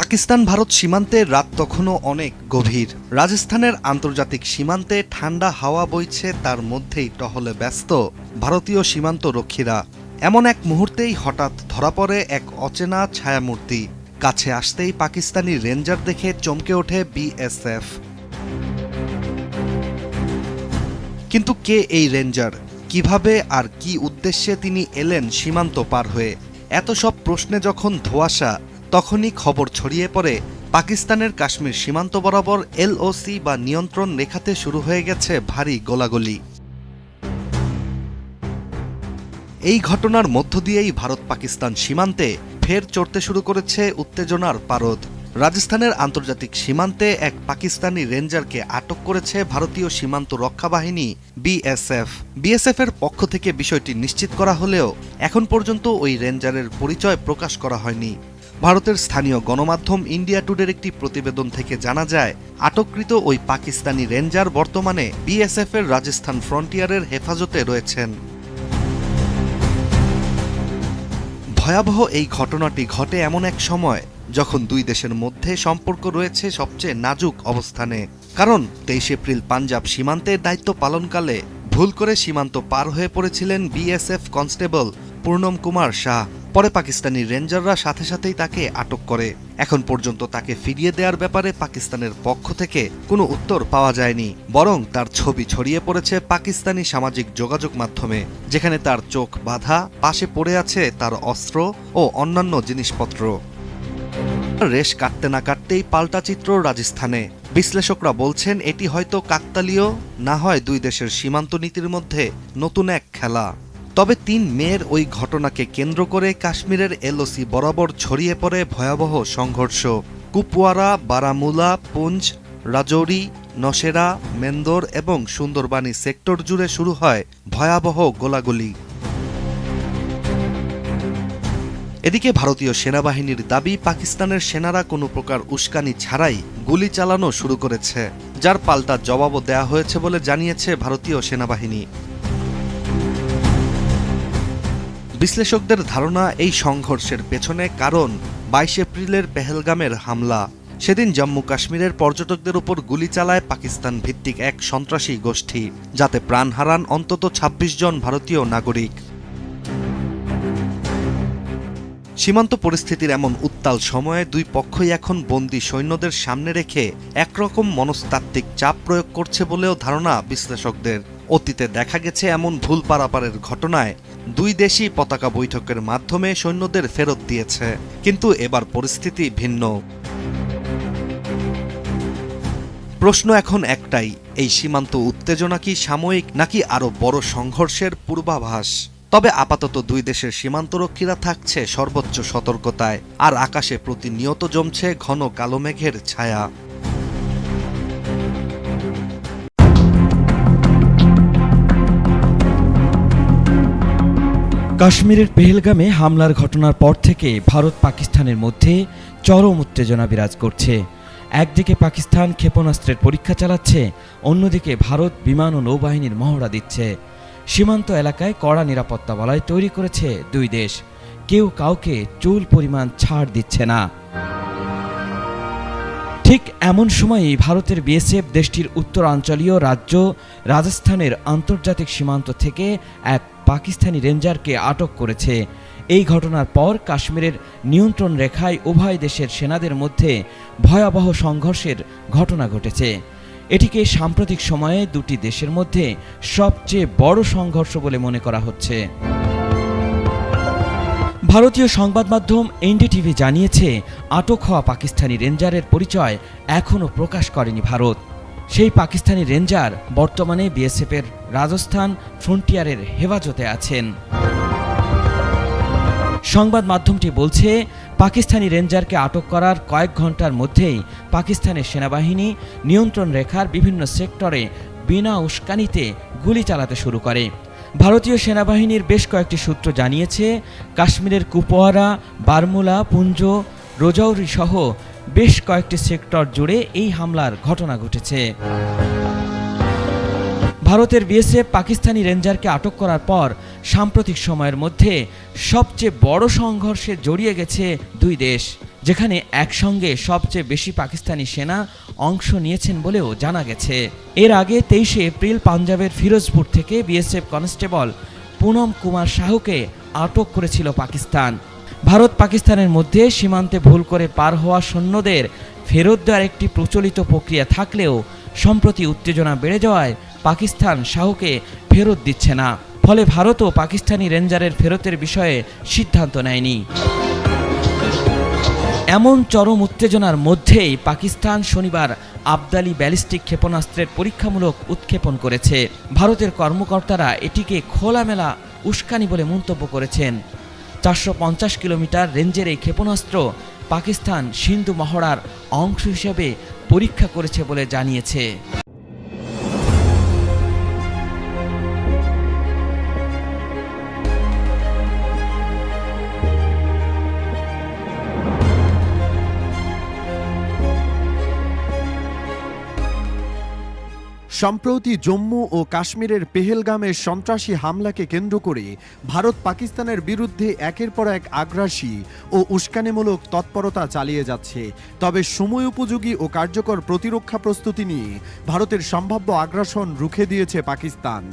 পাকিস্তান ভারত সীমান্তে রাত তখনও অনেক গভীর। রাজস্থানের আন্তর্জাতিক সীমান্তে ঠান্ডা হাওয়া বইছে, তার মধ্যেই টহলে ব্যস্ত ভারতীয় সীমান্ত রক্ষীরা। এমন এক মুহূর্তেই হঠাৎ ধরা পড়ে এক অচেনা ছায়ামূর্তি। কাছে আসতেই পাকিস্তানি রেঞ্জার দেখে চমকে ওঠে বিএসএফ। কিন্তু কে এই রেঞ্জার? কিভাবে আর কি উদ্দেশ্যে তিনি এলেন সীমান্ত পার হয়ে? এত সব প্রশ্নে যখন ধোঁয়াশা, তখনই খবর ছড়িয়ে পড়ে পাকিস্তানের কাশ্মীর সীমান্ত বরাবর এলওসি বা নিয়ন্ত্রণ রেখাতে শুরু হয়ে গেছে ভারী গোলাগুলি। এই ঘটনার মধ্য দিয়েই ভারত পাকিস্তান সীমান্তে ফের চড়তে শুরু করেছে উত্তেজনার পারদ। রাজস্থানের আন্তর্জাতিক সীমান্তে এক পাকিস্তানি রেঞ্জারকে আটক করেছে ভারতীয় সীমান্ত রক্ষা বাহিনী বিএসএফ। বিএসএফের পক্ষ থেকে বিষয়টি নিশ্চিত করা হলেও এখন পর্যন্ত ওই রেঞ্জারের পরিচয় প্রকাশ করা হয়নি। ভারতের স্থানীয় গণমাধ্যম ইন্ডিয়া টুডের একটি প্রতিবেদন থেকে জানা যায়, আটককৃত ওই পাকিস্তানি রেঞ্জার বর্তমানে বিএসএফের রাজস্থান ফ্রন্টিয়ারের হেফাজতে রয়েছেন। ভয়াবহ এই ঘটনাটি ঘটে এমন এক সময় যখন দুই দেশের মধ্যে সম্পর্ক রয়েছে সবচেয়ে নাজুক অবস্থানে। কারণ 23 এপ্রিল পাঞ্জাব সীমান্তে দায়িত্ব পালনকালে ভুল করে সীমান্ত পার হয়ে পড়েছিলেন বিএসএফ কনস্টেবল পূর্ণম কুমার শাহ। পরে পাকিস্তানি রেঞ্জাররা সাথে সাথেই তাকে আটক করে। এখন পর্যন্ত তাকে ফিরিয়ে দেওয়ার ব্যাপারে পাকিস্তানের পক্ষ থেকে কোনো উত্তর পাওয়া যায়নি, বরং তার ছবি ছড়িয়ে পড়েছে পাকিস্তানি সামাজিক যোগাযোগ মাধ্যমে, যেখানে তার চোখ বাঁধা, পাশে পড়ে আছে তার অস্ত্র ও অন্যান্য জিনিসপত্র। রেশ কাটতে না কাটতেই পাল্টা চিত্র রাজস্থানে। বিশ্লেষকরা বলছেন এটি হয়তো কাকতালীয়, না হয় দুই দেশের সীমান্ত নীতির মধ্যে নতুন এক খেলা। তবে 3 মের ওই ঘটনাকে কেন্দ্র করে কাশ্মীরের এলওসি বরাবর ছড়িয়ে পড়ে ভয়াবহ সংঘর্ষ। কুপওয়ারা, বারামুলা, পুঞ্চ, রাজৌরি, নশেরা, মেন্দর এবং সুন্দরবানি সেক্টর জুড়ে শুরু হয় ভয়াবহ গোলাগুলি। এদিকে ভারতীয় সেনাবাহিনীর দাবি, পাকিস্তানের সেনারা কোনো প্রকার উস্কানি ছাড়াই গুলি চালানো শুরু করেছে, যার পাল্টা জবাবও দেয়া হয়েছে বলে জানিয়েছে ভারতীয় সেনাবাহিনী। বিশ্লেষকদের ধারণা, এই সংঘর্ষের পেছনে কারণ 22 এপ্রিলের পেহেলগামের হামলা। সেদিন জম্মু কাশ্মীরের পর্যটকদের উপর গুলি চালায় পাকিস্তান ভিত্তিক এক সন্ত্রাসী গোষ্ঠী, যাতে প্রাণ হারান অন্তত 26 জন ভারতীয় নাগরিক। সীমান্ত পরিস্থিতির এমন উত্তাল সময়ে দুই পক্ষই এখন বন্দী সৈন্যদের সামনে রেখে একরকম মনস্তাত্ত্বিক চাপ প্রয়োগ করছে বলেও ধারণা বিশ্লেষকদের। অতীতে দেখা গেছে এমন ভুল পারাপারের ঘটনায় দুই দেশই পতাকা বৈঠকের মাধ্যমে সৈন্যদের ফেরত দিয়েছে, কিন্তু এবার পরিস্থিতি ভিন্ন। প্রশ্ন এখন একটাই, এই সীমান্ত উত্তেজনা কি সাময়িক, নাকি আরও বড় সংঘর্ষের পূর্বাভাস? তবে আপাতত দুই দেশের সীমান্তরক্ষীরা থাকছে সর্বোচ্চ সতর্কতায়, আর আকাশে প্রতিনিয়ত জমছে ঘন কালো মেঘের ছায়া। কাশ্মীরের পেহেলগামে হামলার ঘটনার পর থেকে ভারত পাকিস্তানের মধ্যে চরম উত্তেজনা বিরাজ করছে। একদিকে পাকিস্তান ক্ষেপণাস্ত্রের পরীক্ষা চালাচ্ছে, অন্যদিকে ভারত বিমান ও নৌবাহিনীর মহড়া দিচ্ছে। সীমান্ত এলাকায় কড়া নিরাপত্তা বলয় তৈরি করেছে দুই দেশ। কেউ কাউকে চুল পরিমাণ ছাড় দিচ্ছে না। ঠিক এমন সময়ই ভারতের বিএসএফ দেশটির উত্তরাঞ্চলীয় রাজ্য রাজস্থানের আন্তর্জাতিক সীমান্ত থেকে এক পাকিস্তানি রেঞ্জারকে আটক করেছে। এই ঘটনার পর কাশ্মীরের নিয়ন্ত্রণ রেখায় উভয় দেশের সেনাদের মধ্যে ভয়াবহ সংঘর্ষের ঘটনা ঘটেছে। এটিকে সাম্প্রতিক সময়ে দুটি দেশের মধ্যে সবচেয়ে বড় সংঘর্ষ বলে মনে করা হচ্ছে। ভারতীয় সংবাদ মাধ্যম এনডিটিভি জানিয়েছে, আটক হওয়া পাকিস্তানি রেঞ্জারের পরিচয় এখনও প্রকাশ করেনি ভারত। সেই পাকিস্তানি রেঞ্জার বর্তমানে বিএসএফের রাজস্থান ফ্রন্টিয়ারের হেফাজতে আছেন। সংবাদ মাধ্যমটি বলছে, পাকিস্তানি রেঞ্জারকে আটক করার কয়েক ঘন্টার মধ্যেই পাকিস্তানের সেনাবাহিনী নিয়ন্ত্রণ রেখার বিভিন্ন সেক্টরে বিনা উস্কানিতে গুলি চালাতে শুরু করে। ভারতীয় সেনাবাহিনীর বেশ কয়েকটি সূত্র জানিয়েছে, কাশ্মীরের কুপওয়ারা, বারমুলা, পুঞ্জ, রাজৌরি সহ বেশ কয়েকটি সেক্টর জুড়ে এই হামলার ঘটনা ঘটেছে। ভারতের বিএসএফ পাকিস্তানি রেঞ্জারকে আটক করার পর সাম্প্রতিক সময়ের মধ্যে সবচেয়ে বড় সংঘর্ষে জড়িয়ে গেছে দুই দেশ। যেখানে একসঙ্গে সবচেয়ে বেশি পাকিস্তানি সেনা অংশ নিয়েছেন বলেও জানা গেছে। এর আগে 23 এপ্রিল পাঞ্জাবের ফিরোজপুর থেকে বিএসএফ কনস্টেবল পুনম কুমার শাহকে আটক করেছিল পাকিস্তান। ভারত পাকিস্তানের মধ্যে সীমান্তে ভুল করে পার হওয়া সৈন্যদের ফেরত দেওয়ার একটি প্রচলিত প্রক্রিয়া থাকলেও সম্প্রতি উত্তেজনা বেড়ে যাওয়ায় পাকিস্তান শাহকে ফেরত দিচ্ছে না। ফলে ভারতও পাকিস্তানি রেঞ্জারের ফেরতের বিষয়ে সিদ্ধান্ত নেয়নি। এমন চরম উত্তেজনার মধ্যেই পাকিস্তান শনিবার আবদালি ব্যালিস্টিক ক্ষেপণাস্ত্রের পরীক্ষামূলক উৎক্ষেপণ করেছে। ভারতের কর্মকর্তারা এটিকে খোলামেলা উস্কানি বলে মন্তব্য করেছেন। 450 কিলোমিটার রেঞ্জের এই ক্ষেপণাস্ত্র পাকিস্তান সিন্ধু মহড়ার অংশ হিসেবে পরীক্ষা করেছে বলে জানিয়েছে। সম্প্রতি জম্মু ও কাশ্মীরের পেহেলগামের সন্ত্রাসী হামলাকে কেন্দ্র করে ভারত পাকিস্তানের বিরুদ্ধে একের পর এক আগ্রাসী ও উস্কানিমূলক তৎপরতা চালিয়ে যাচ্ছে। তবে সময় উপযোগী ও কার্যকর প্রতিরক্ষা প্রস্তুতি নিয়ে ভারতের সম্ভাব্য আগ্রাসন রুখে দিয়েছে পাকিস্তান।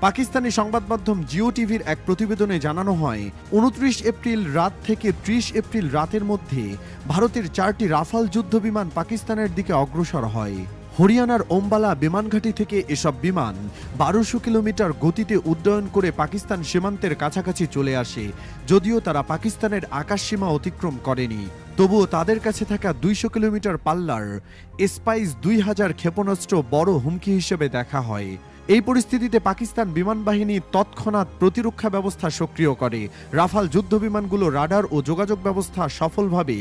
পাকিস্তানি সংবাদ মাধ্যম জিও টিভির এক প্রতিবেদনে জানানো হয়, 29 এপ্রিল রাত থেকে 30 এপ্রিল রাতের মধ্যে ভারতের 4টি রাফাল যুদ্ধবিমান পাকিস্তানের দিকে অগ্রসর হয়। হরিয়ানার ওম্বালা বিমানঘাঁটি থেকে এসব বিমান 1200 কিলোমিটার গতিতে উড্ডয়ন করে পাকিস্তান সীমান্তের কাছাকাছি চলে আসে। যদিও তারা পাকিস্তানের আকাশসীমা অতিক্রম করেনি, তবুও তাদের কাছে থাকা 200 কিলোমিটার পাল্লার স্পাইস 2000 ক্ষেপণাস্ত্র বড় হুমকি হিসেবে দেখা হয়। এই পরিস্থিতিতে পাকিস্তান বিমান বাহিনী তৎক্ষণাৎ প্রতিরক্ষা ব্যবস্থা সক্রিয় করে। রাফাল যুদ্ধবিমানগুলো রাডার ও যোগাযোগ ব্যবস্থা সফলভাবে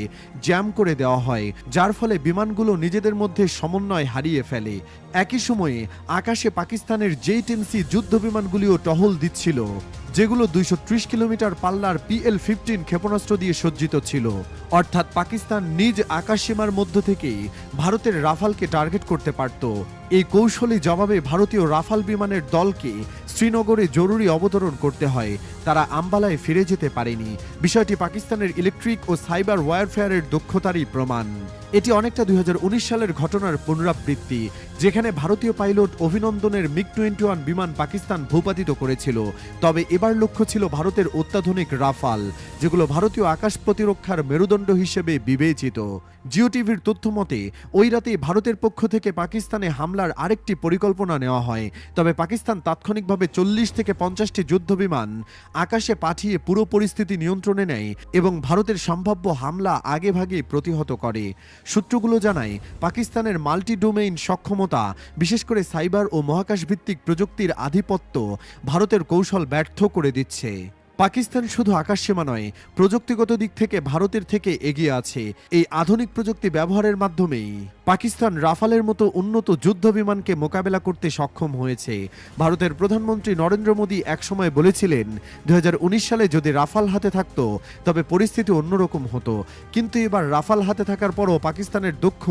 জ্যাম করে দেওয়া হয়, যার ফলে বিমানগুলো নিজেদের মধ্যে সমন্বয় হারিয়ে ফেলে। একই সময়ে আকাশে পাকিস্তানের জে-10C যুদ্ধবিমানগুলিও টহল দিচ্ছিল, যেগুলো 230 কিলোমিটার পাল্লার PL-15 ক্ষেপণাস্ত্র দিয়ে সজ্জিত ছিল। অর্থাৎ পাকিস্তান নিজ আকাশসীমার মধ্য থেকেই ভারতের রাফালকে টার্গেট করতে পারত। এই কৌশলী জবাবে ভারতীয় রাফাল বিমানের দলকে শ্রীনগরে জরুরি অবতরণ করতে হয়। তারা আম্বালায় ফিরে যেতে পারেনি। বিষয়টি পাকিস্তানের ইলেকট্রিক ও সাইবার ওয়ারফেয়ারের দক্ষতারই প্রমাণ। এটি অনেকটা 2019 সালের ঘটনার পুনরাবৃত্তি, যেখানে ভারতীয় পাইলট অভিনন্দনের MiG-21 বিমান পাকিস্তান ভূপাতিত করেছিল। তবে এবার লক্ষ্য ছিল ভারতের অত্যাধুনিক রাফাল, যেগুলো ভারতীয় আকাশ প্রতিরক্ষার মেরুদণ্ড হিসেবে বিবেচিত। জিও টিভির তথ্য মতে ওই রাতেই ভারতের পক্ষ থেকে পাকিস্তানে হামলার আরেকটি পরিকল্পনা নেওয়া হয়। তবে পাকিস্তান তাৎক্ষণিকভাবে 40 থেকে 50টি যুদ্ধবিমান আকাশে পাঠিয়ে পুরো পরিস্থিতি নিয়ন্ত্রণে নেয় এবং ভারতের সম্ভাব্য হামলা আগেভাগেই প্রতিহত করে। সূত্রগুলো জানায়, পাকিস্তানের মাল্টি ডোমেইন সক্ষমতা, বিশেষ করে সাইবার ও মহাকাশ ভিত্তিক প্রযুক্তির আধিপত্য ভারতের কৌশল ব্যর্থ করে দিচ্ছে। পাকিস্তান শুধু আকাশসীমা নয়, প্রযুক্তিগত দিক থেকে ভারতের থেকে এগিয়ে আছে। এই আধুনিক প্রযুক্তি ব্যবহারের মাধ্যমেই পাকিস্তান রাফালের মতো উন্নত যুদ্ধ বিমানকে মোকাবেলা করতে সক্ষম হয়েছে। ভারতের প্রধানমন্ত্রী নরেন্দ্র মোদী একসময় বলেছিলেন, 2019 সালে যদি রাফাল হাতে থাকতো তবে পরিস্থিতি অন্যরকম হতো। কিন্তু এবার রাফাল হাতে থাকার পরও পাকিস্তানের দক্ষ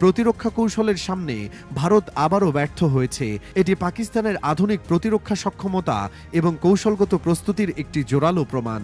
প্রতিরক্ষা কৌশলের সামনে ভারত আবারও ব্যর্থ হয়েছে। এটি পাকিস্তানের আধুনিক প্রতিরক্ষা সক্ষমতা এবং কৌশলগত প্রস্তুতির একটি জোরালো প্রমাণ।